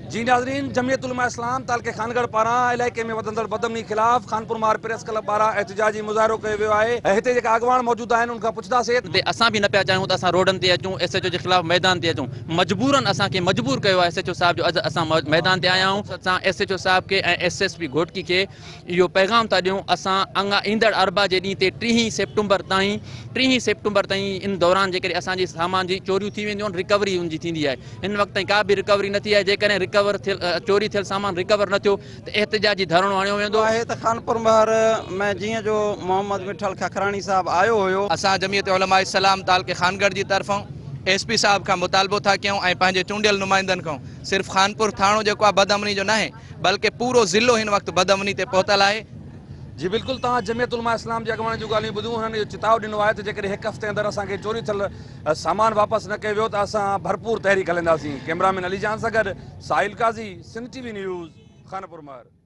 जी नाज़रीन, जमियत उलमा इस्लाम तालके खानगढ़ पारां इलाइक़े में वधंदड़ बदअमनी ख़िलाफ़ खानपुर मार प्रेस क्लब पारां एहतिजाजी मुज़ाहिरो कयो वियो आहे। हिते जेका अॻवान मौजूद आहिनि उनखां पुछंदासीं। असां भी न पिया चाहियूं त असां रोडनि ते अचूं, SHO जे ख़िलाफ़ मैदान ते अचूं। मजबूरन असांखे मजबूर कयो आहे SHO साहब जो अॼु असां मैदान ते आया आहियूं। असां SHO साहब खे ऐं SSP घोटकी खे इहो पैगाम था ॾियूं, असां अॻां ईंदड़ अरबा जे ॾींहं ते 30 सेप्टेम्बर ताईं इन दौरान जेकॾहिं असांजे सामान जी चोरियूं थी वेंदियूं आहिनि, रिकवरी उनजी थींदी आहे। हिन वक़्त ताईं का बि रिकवरी न थी आहे। जेकॾहिं रिकवर थियल चोरी थियल सामान रिकवर न थियो त एहतिजाजी धरणो हणियो वेंदो आहे त खानपुर महर में जीअं जो मोहम्मद मिठल खखरानी साहब आयो हुयो। असां जमियत उलमा इस्लाम तालके खानगढ़ जी तरफ़ों SP साहब खां मुतालबो था कयूं ऐं पंहिंजे चूंडियल नुमाइंदनि खां सिर्फ़ु खानपुर थाणो जेको आहे बदअमनी जो न आहे बल्कि पूरो ज़िलो हिन वक़्तु बदअमनी ते पहुतल आहे। जी बिल्कुलु, तव्हां जमियत उलमा इस्लाम जे अॻवान जूं ॻाल्हियूं ॿुधियूं। हुननि इहो चिताव ॾिनो आहे त जेकॾहिं हिकु हफ़्ते अंदरि असांखे चोरी थियल सामान वापसि न कयो वियो त असां भरपूर तहरीक हलंदासीं। कैमरामैन अली जान सां गॾु साहिल काज़ी, सिंध TV न्यूज़, खानपुर महर।